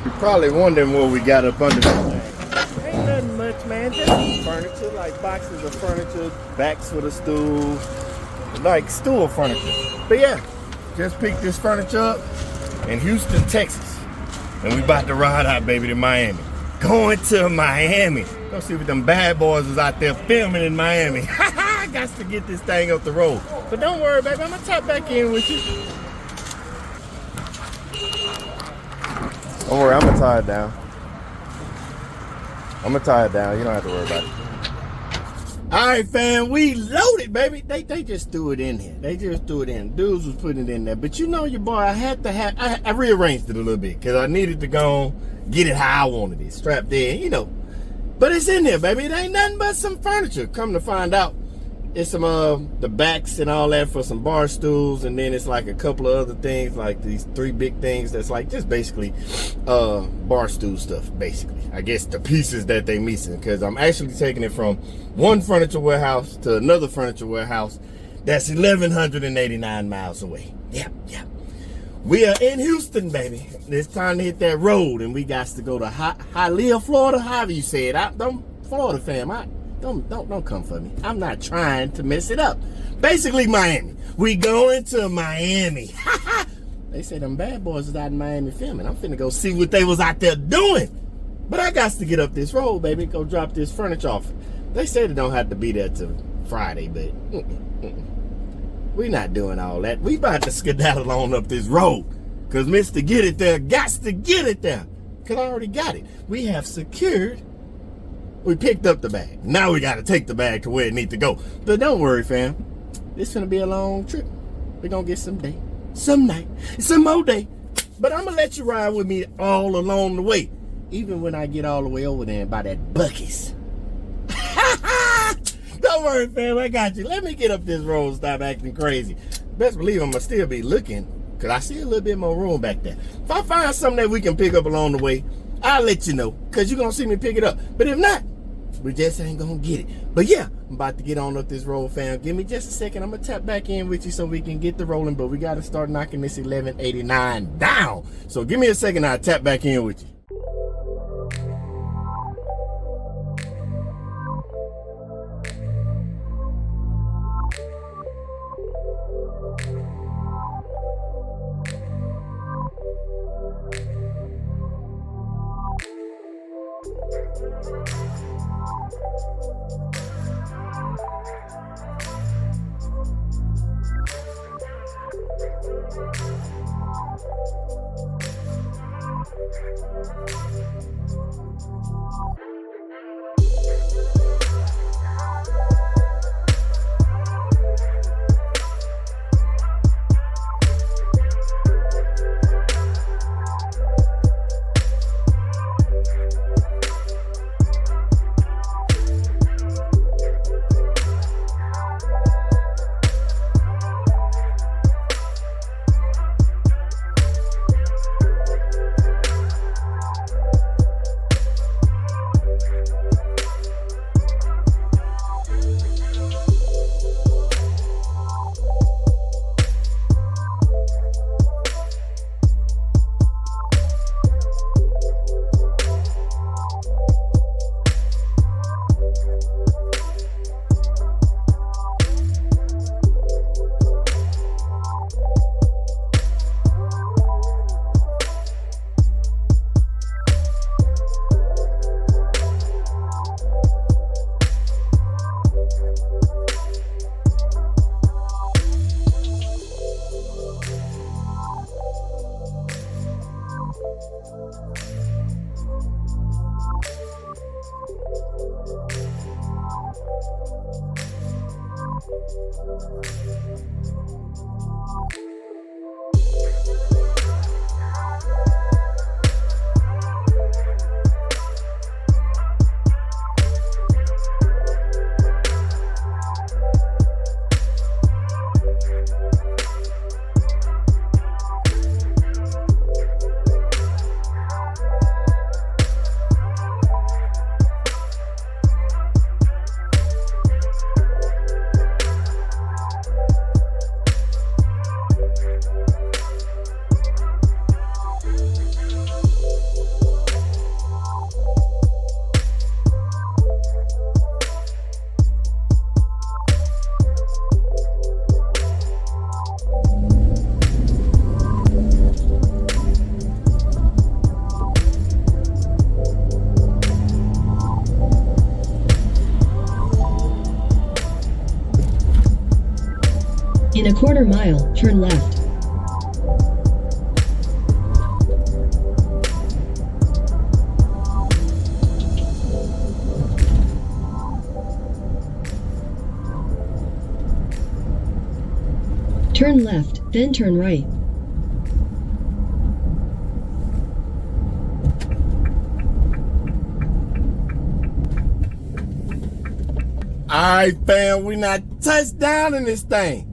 You're probably wondering what we got up under this thing. Ain't nothing much, man. Just furniture, like boxes of furniture, backs for the stools, like stool furniture. But yeah, just picked this furniture up in Houston, Texas. And we about to ride out, baby, to Miami. Going to Miami. Go see what them bad boys was out there filming in Miami. I got to get this thing up the road. But don't worry, baby, I'm gonna tap back in with you. Don't worry, I'm gonna tie it down. I'm gonna tie it down. You don't have to worry about it. All right, fam, we loaded, baby. They just threw it in here. They just threw it in. Dudes was putting it in there. But you know your boy, I rearranged it a little bit because I needed to go get it how I wanted it. Strapped in, you know. But it's in there, baby. It ain't nothing but some furniture. Come to find out, it's some the backs and all that for some bar stools, and then it's like a couple of other things, like these 3 big things that's like just basically bar stool stuff, basically. I guess the pieces that they missing, because I'm actually taking it from one furniture warehouse to another furniture warehouse that's 1,189 miles away. Yeah. We are in Houston, baby. It's time to hit that road, and we got to go to Hialeah, Florida. However you say it. Florida fam, don't come for me. I'm not trying to mess it up. Basically, Miami. We going to Miami. They say them bad boys is out in Miami filming. I'm finna go see what they was out there doing. But I got to get up this road, baby. Go drop this furniture off. They said it don't have to be there till Friday, but we not doing all that. We about to skedaddle on up this road. Because Mr. Get It There got to get it there. Because I already got it. We have secured. We picked up the bag. Now we got to take the bag to where it needs to go. But don't worry, fam. This finna be a long trip. We're going to get some day, some night, some more day. But I'm going to let you ride with me all along the way. Even when I get all the way over there and buy that Buc-ee's. Don't worry, fam. I got you. Let me get up this road and stop acting crazy. Best believe I'm going to still be looking, because I see a little bit more room back there. If I find something that we can pick up along the way, I'll let you know, because you're going to see me pick it up. But if not, we just ain't going to get it. But yeah, I'm about to get on up this road, fam. Give me just a second. I'm going to tap back in with you so we can get the rolling. But we got to start knocking this 1189 down. So give me a second. I'll tap back in with you. quarter mile, turn left. Turn left, then turn right. Alright, fam, we not touched down in this thing.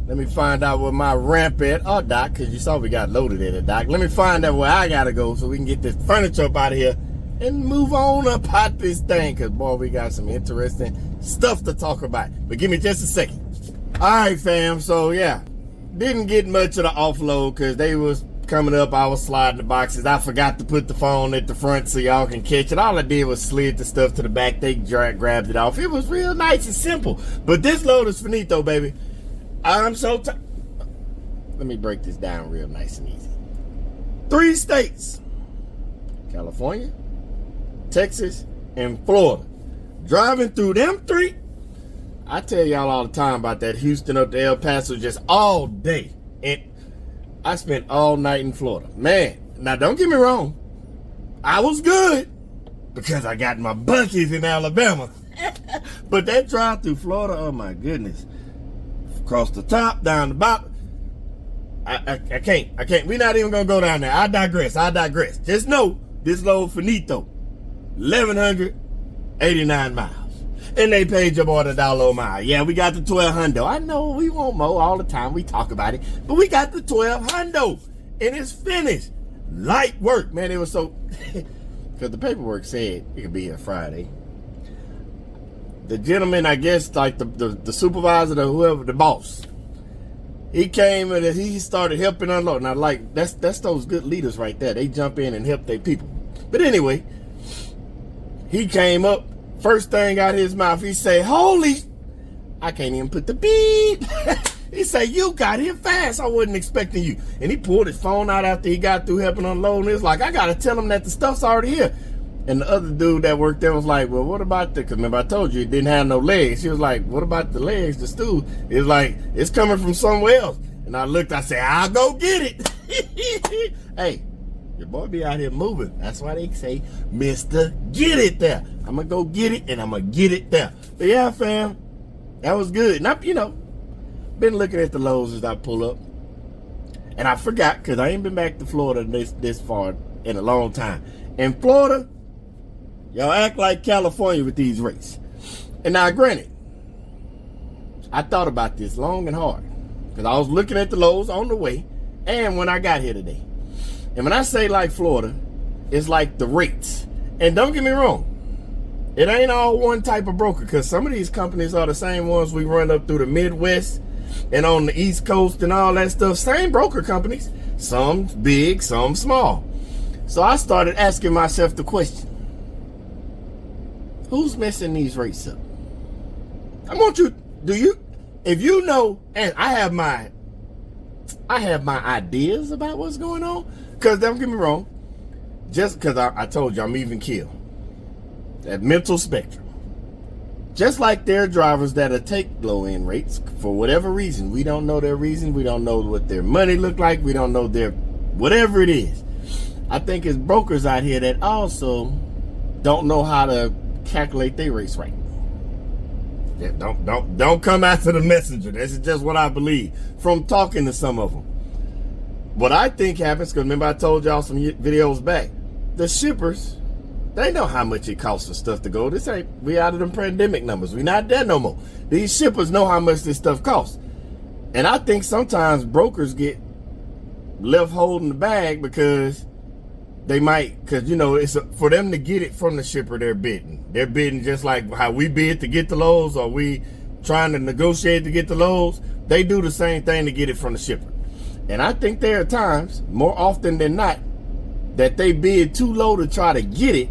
Let me find out where my ramp at. Oh, Doc, because you saw we got loaded at it, Doc. Let me find out where I gotta go so we can get this furniture up out of here and move on up out this thing. Because, boy, we got some interesting stuff to talk about. But give me just a second. Alright, fam, so yeah. Didn't get much of the offload because they was coming up. I was sliding the boxes. I forgot to put the phone at the front so y'all can catch it. All I did was slid the stuff to the back. They grabbed it off. It was real nice and simple. But this load is finito, baby. I'm so tired. Let me break this down real nice and easy. 3 states: California, Texas, and Florida. Driving through them 3. I tell y'all all the time about that Houston up to El Paso just all day. And I spent all night in Florida. Man, now don't get me wrong. I was good because I got my buckies in Alabama. But that drive through Florida, oh my goodness. Across the top, down the bottom. I can't. We're not even going to go down there. I digress. Just know this load finito. 1,189 miles. And they paid your boy the $1 mile. Yeah, we got the 1,200. I know we want more all the time. We talk about it. But we got the 1,200. And it's finished. Light work. Man, it was so... Because the paperwork said it could be here Friday. The gentleman, I guess, like the supervisor or whoever, the boss, he came and he started helping unload. Now, like, that's those good leaders right there. They jump in and help their people. But anyway, he came up. First thing out of his mouth, he say, holy, I can't even put the beep. He say, you got here fast. I wasn't expecting you. And he pulled his phone out after he got through helping unload. And it's like, I got to tell him that the stuff's already here. And the other dude that worked there was like, well, what about the, because remember I told you it didn't have no legs. He was like, what about the legs, the stool? It's like, it's coming from somewhere else. And I looked, I said, I'll go get it. Hey. Your boy be out here moving. That's why they say, Mr. Get It There. I'm going to go get it, and I'm going to get it there. But yeah, fam, that was good. And I, been looking at the loads as I pull up. And I forgot, because I ain't been back to Florida this far in a long time. In Florida, y'all act like California with these rates. And now, granted, I thought about this long and hard. Because I was looking at the loads on the way, and when I got here today. And when I say like Florida, it's like the rates. And don't get me wrong, it ain't all one type of broker, because some of these companies are the same ones we run up through the Midwest and on the East Coast and all that stuff. Same broker companies, some big, some small. So I started asking myself the question, who's messing these rates up? I want you, if you know, and I have my ideas about what's going on. Because don't get me wrong, just because I told you I'm even killed. That mental spectrum. Just like there are drivers that'll take low-end rates for whatever reason. We don't know their reason. We don't know what their money look like. We don't know their whatever it is. I think it's brokers out here that also don't know how to calculate their rates right. Yeah, don't come after the messenger. This is just what I believe from talking to some of them. What I think happens, because remember I told y'all some videos back, the shippers, they know how much it costs for stuff to go. This ain't, we out of them pandemic numbers. We not there no more. These shippers know how much this stuff costs. And I think sometimes brokers get left holding the bag because they might, because it's for them to get it from the shipper, they're bidding. They're bidding just like how we bid to get the loads, or we trying to negotiate to get the loads. They do the same thing to get it from the shipper. And I think there are times, more often than not, that they bid too low to try to get it,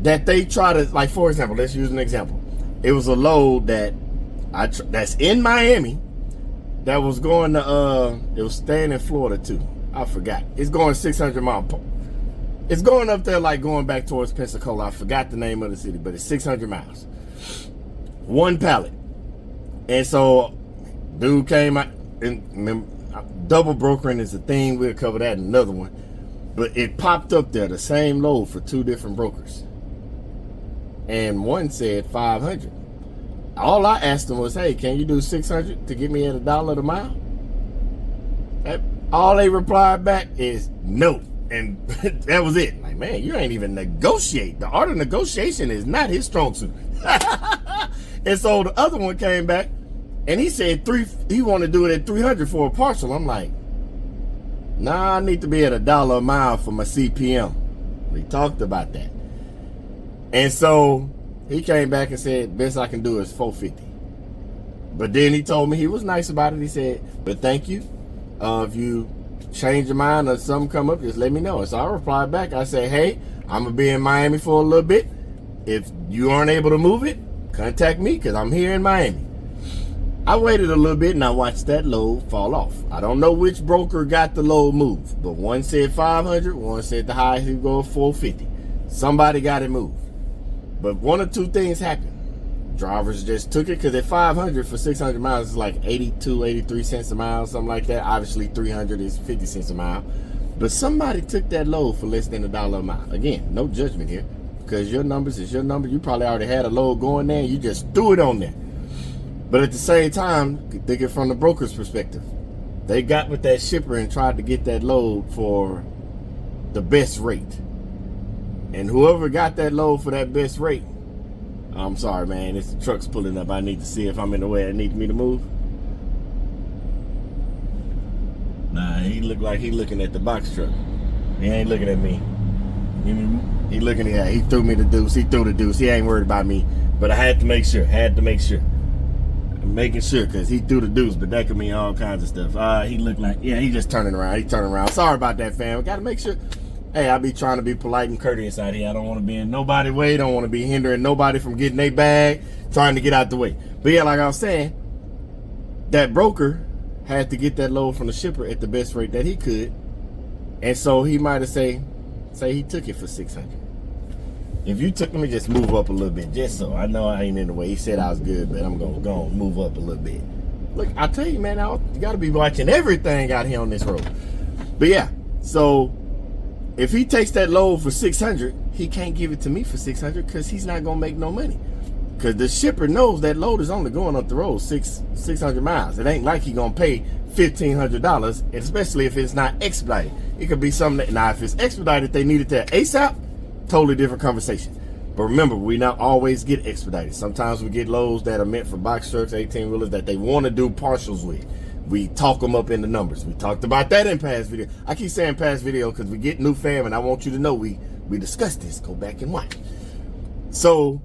that they try to, like, for example, let's use an example. It was a load that that's in Miami that was going to, it was staying in Florida too. I forgot. It's going 600 miles. It's going up there like going back towards Pensacola. I forgot the name of the city, but it's 600 miles. One pallet. And so Dude came out, and remember, double brokering is a thing. We'll cover that in another one. But it popped up there, the same load for 2 different brokers. And one said 500. All I asked him was, hey, can you do 600 to get me at $1 a mile? All they replied back is no. And that was it. Like, man, you ain't even negotiate. The art of negotiation is not his strong suit. And so the other one came back and he said he wanted to do it at 300 for a parcel. I'm like, nah, I need to be at $1 a mile for my CPM. We talked about that. And so he came back and said, best I can do is 450. But then he told me he was nice about it. He said, but thank you. If you change your mind or something come up, just let me know. And so I replied back. I said, hey, I'm going to be in Miami for a little bit. If you aren't able to move it, contact me because I'm here in Miami. I waited a little bit and I watched that load fall off. I don't know which broker got the load moved, but one said 500, one said the highest he would go 450. Somebody got it moved. But one or two things happened. Drivers just took it because at 500 for 600 miles is like 82, 83 cents a mile, something like that. Obviously 300 is 50 cents a mile. But somebody took that load for less than $1 a mile. Again, no judgment here because your numbers is your number. You probably already had a load going there and you just threw it on there. But at the same time, thinking from the broker's perspective, they got with that shipper and tried to get that load for the best rate. And whoever got that load for that best rate, I'm sorry, man, this truck's pulling up. I need to see if I'm in the way it needs me to move. Nah, he looked like he looking at the box truck. He ain't looking at me. He looking at, he threw me the deuce. He threw the deuce. He ain't worried about me. But I had to make sure. I'm making sure because he threw the deuce, but that could mean all kinds of stuff. He looked like, yeah, he just turning around. He turning around. Sorry about that, fam. Got to make sure. Hey, I be trying to be polite and courteous out here. I don't want to be in nobody's way. Don't want to be hindering nobody from getting their bag, trying to get out the way. But yeah, like I was saying, that broker had to get that load from the shipper at the best rate that he could. And so he might have say he took it for 600. If you took, let me just move up a little bit, just so I know I ain't in the way. He said I was good, but I'm going to move up a little bit. Look, I tell you, man, you got to be watching everything out here on this road. But yeah, so if he takes that load for 600, he can't give it to me for 600 because he's not going to make no money. Because the shipper knows that load is only going up the road 600 miles. It ain't like he going to pay $1,500, especially if it's not expedited. It could be something that, now if it's expedited, they need it there ASAP, totally different conversation. But remember, we not always get expedited. Sometimes we get loads that are meant for box trucks, 18-wheelers that they want to do partials with. We talk them up in the numbers. We talked about that in past video. I keep saying past video because we get new fam, and I want you to know we discussed this. Go back and watch. So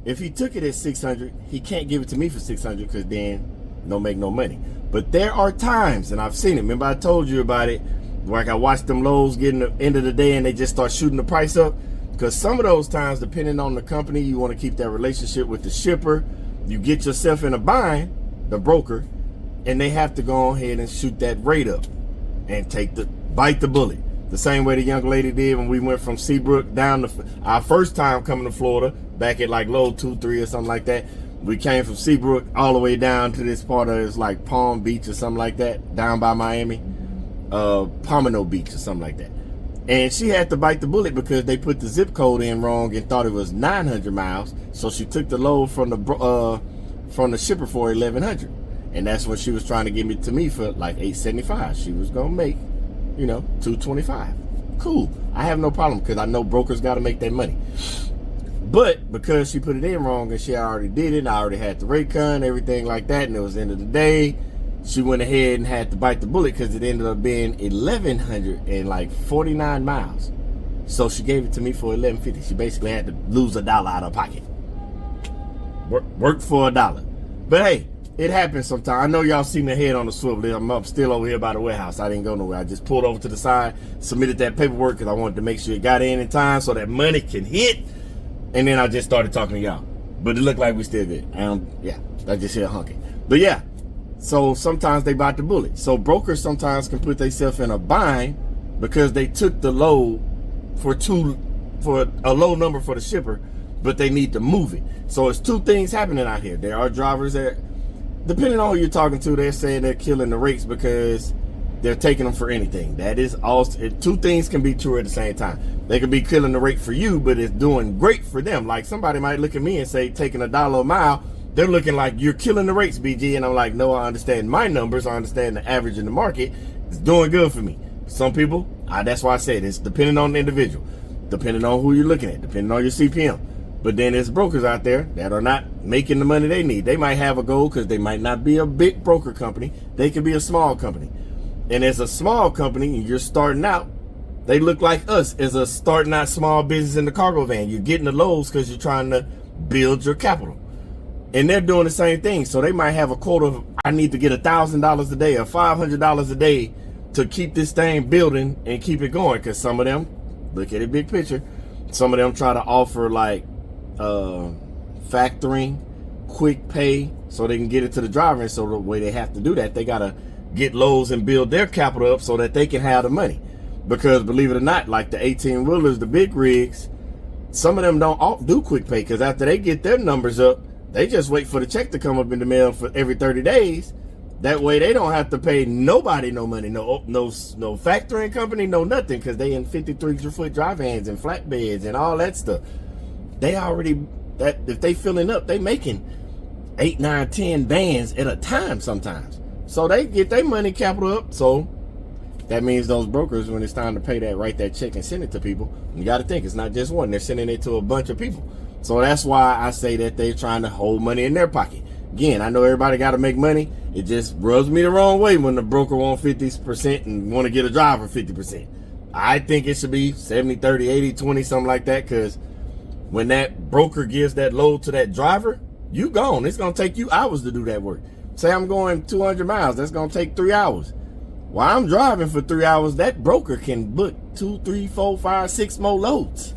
if he took it at 600, he can't give it to me for 600 because then no make no money. But there are times, and I've seen it. Remember I told you about it, where I watched them loads get in the end of the day and they just start shooting the price up. Because some of those times, depending on the company, you want to keep that relationship with the shipper. You get yourself in a bind, the broker, and they have to go ahead and shoot that rate up and bite the bullet. The same way the young lady did when we went from Seabrook down to our first time coming to Florida, back at like load 2, 3 or something like that. We came from Seabrook all the way down to this part of it's like Palm Beach or something like that, down by Miami, Pomino Beach or something like that. And she had to bite the bullet because they put the zip code in wrong and thought it was 900 miles. So she took the load from the shipper for 1,100. And that's when she was trying to give it to me for like $875. She was gonna make, $225. Cool. I have no problem because I know brokers got to make their money. But because she put it in wrong and she already did it, and I already had the rate cut, everything like that, and it was the end of the day, she went ahead and had to bite the bullet because it ended up being 1,149 miles. So she gave it to me for $1,150. She basically had to lose $1 out of her pocket. Worked for $1. But hey, it happens sometimes. I know y'all see me head on the swivel. I'm still over here by the warehouse. I didn't go nowhere. I just pulled over to the side, submitted that paperwork because I wanted to make sure it got in time so that money can hit. And then I just started talking to y'all. But it looked like we still good. I just hear honking. But yeah, so sometimes they bite the bullet. So brokers sometimes can put themselves in a bind because they took the load for a low number for the shipper, but they need to move it. So it's two things happening out here. There are drivers that depending on who you're talking to, they're saying they're killing the rates because they're taking them for anything. That is also, two things can be true at the same time. They could be killing the rate for you, but it's doing great for them. Like somebody might look at me and say, taking $1 a mile, they're looking like you're killing the rates, BG. And I'm like, no, I understand my numbers. I understand the average in the market. It's doing good for me. Some people, that's why I said it's depending on the individual, depending on who you're looking at, depending on your CPM. But then there's brokers out there that are not making the money they need. They might have a goal because they might not be a big broker company. They could be a small company. And as a small company and you're starting out, they look like us as a starting out small business in the cargo van. You're getting the lows because you're trying to build your capital. And they're doing the same thing. So they might have a quota of, I need to get $1,000 a day or $500 a day to keep this thing building and keep it going. Because some of them, look at the big picture, some of them try to offer like factoring, quick pay, so they can get it to the driver. And so the way they have to do that, they got to get lows and build their capital up so that they can have the money. Because believe it or not, like the 18 wheelers, the big rigs, some of them don't do quick pay because after they get their numbers up, they just wait for the check to come up in the mail for every 30 days. That way they don't have to pay nobody no money, no factoring company, no nothing, because they in 53-foot dry vans and flatbeds and all that stuff. They already, that if they filling up, they making 8, 9, 10 vans at a time sometimes. So they get their money capital up. So that means those brokers, when it's time to pay that, write that check and send it to people. You got to think it's not just one. They're sending it to a bunch of people. So that's why I say that they're trying to hold money in their pocket. Again, I know everybody got to make money. It just rubs me the wrong way when the broker wants 50% and want to get a driver 50%. I think it should be 70, 30, 80, 20, something like that. Because when that broker gives that load to that driver, you gone. It's going to take you hours to do that work. Say I'm going 200 miles. That's going to take 3 hours. While I'm driving for 3 hours, that broker can book 2, 3, 4, 5, 6 more loads.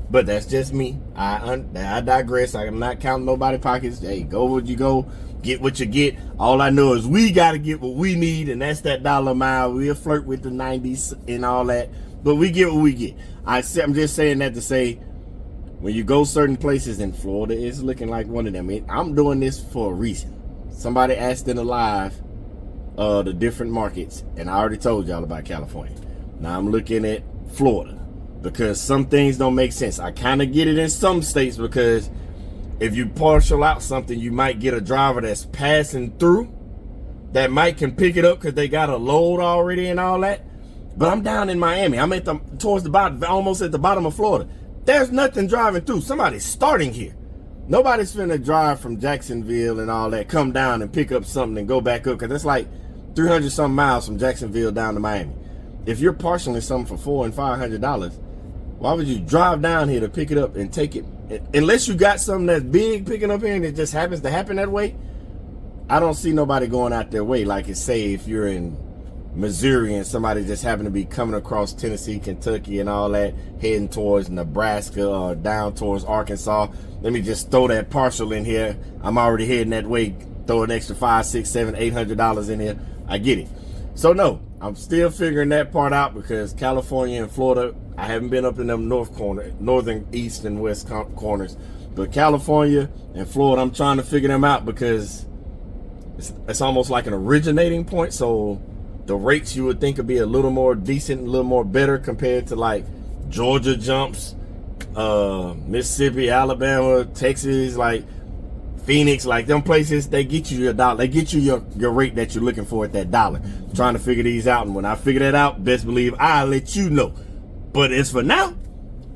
But that's just me. I digress. I'm not counting nobody's pockets. Hey, go what you go, get what you get. All I know is we got to get what we need, and that's that $1 a mile. We'll flirt with the 90s and all that, but we get what we get. I'm just saying that to say, when you go certain places in Florida, it's looking like one of them. I'm doing this for a reason. Somebody asked in the live the different markets, and I already told y'all about California. Now I'm looking at Florida because some things don't make sense. I kind of get it in some states because if you partial out something, you might get a driver that's passing through that might can pick it up because they got a load already and all that. But I'm down in Miami. I'm at towards the bottom, almost at the bottom of Florida. There's nothing driving through. Somebody's starting here. Nobody's finna drive from Jacksonville and all that, come down and pick up something and go back up, because that's like 300 some miles from Jacksonville down to Miami. If you're parceling something for $400 and $500, why would you drive down here to pick it up and take it? Unless you got something that's big picking up here and it just happens to happen that way, I don't see nobody going out their way. Like it's say if you're in Missouri and somebody just happened to be coming across Tennessee, Kentucky and all that, heading towards Nebraska or down towards Arkansas. Let me just throw that parcel in here. I'm already heading that way. Throw an extra $500, $600, $700, $800 in here. I get it. So no, I'm still figuring that part out because California and Florida, I haven't been up in them northern, east, and west corners. But California and Florida, I'm trying to figure them out because it's almost like an originating point. So the rates you would think would be a little more decent, a little more better compared to like Georgia jumps, Mississippi, Alabama, Texas, like Phoenix, like them places, they get you your dollar. They get you your rate that you're looking for at that dollar. I'm trying to figure these out. And when I figure that out, best believe I'll let you know. But as for now,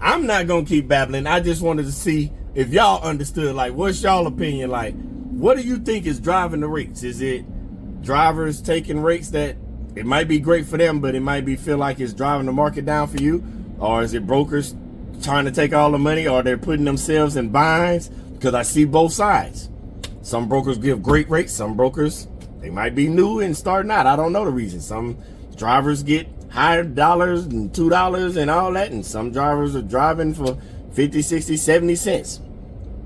I'm not going to keep babbling. I just wanted to see if y'all understood, like, what's y'all opinion? Like, what do you think is driving the rates? Is it drivers taking rates that it might be great for them, but it might be feel like it's driving the market down for you? Or is it brokers trying to take all the money, or they're putting themselves in binds? Because I see both sides. Some brokers give great rates. Some brokers, they might be new and starting out. I don't know the reason. Some drivers get higher dollars and $2 and all that. And some drivers are driving for 50, 60, 70 cents.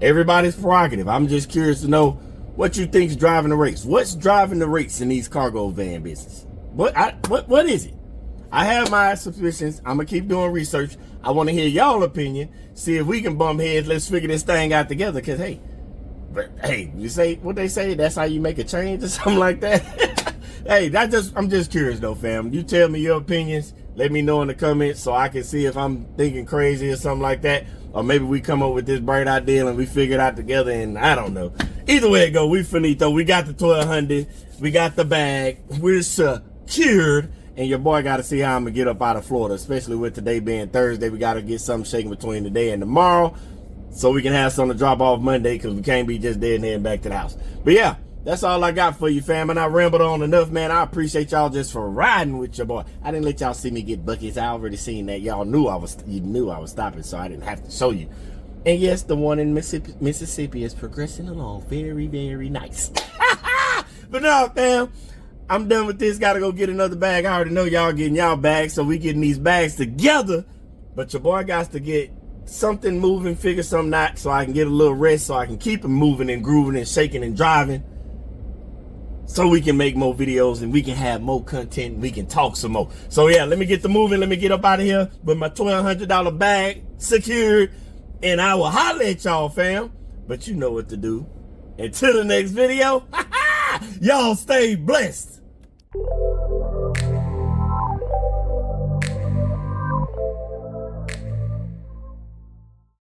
Everybody's prerogative. I'm just curious to know what you think's driving the rates. What's driving the rates in these cargo van business? What is it? I have my suspicions. I'm going to keep doing research. I want to hear y'all opinion. See if we can bump heads. Let's figure this thing out together. Because, hey, But hey, you say what they say, that's how you make a change or something like that. Hey, I'm just curious though, fam. You tell me your opinions. Let me know in the comments so I can see if I'm thinking crazy or something like that. Or maybe we come up with this bright idea and we figure it out together, and I don't know. Either way it go, we finito. We got the 1200. We got the bag. We're secured. And your boy got to see how I'm going to get up out of Florida, especially with today being Thursday. We got to get something shaking between today and tomorrow so we can have something to drop off Monday, because we can't be just dead and heading back to the house. But yeah, that's all I got for you, fam. And I rambled on enough, man. I appreciate y'all just for riding with your boy. I didn't let y'all see me get buckets. I already seen that. Y'all knew I was stopping, so I didn't have to show you. And yes, the one in Mississippi is progressing along very, very nice. But no, fam, I'm done with this. Gotta go get another bag. I already know y'all getting y'all bags, so we getting these bags together. But your boy got to get something moving, figure something out, so I can get a little rest, so I can keep him moving and grooving and shaking and driving, so we can make more videos and we can have more content and we can talk some more. So yeah, let me get the moving. Let me get up out of here with my $1,200 bag secured, and I will holler at y'all, fam. But you know what to do. Until the next video, y'all stay blessed.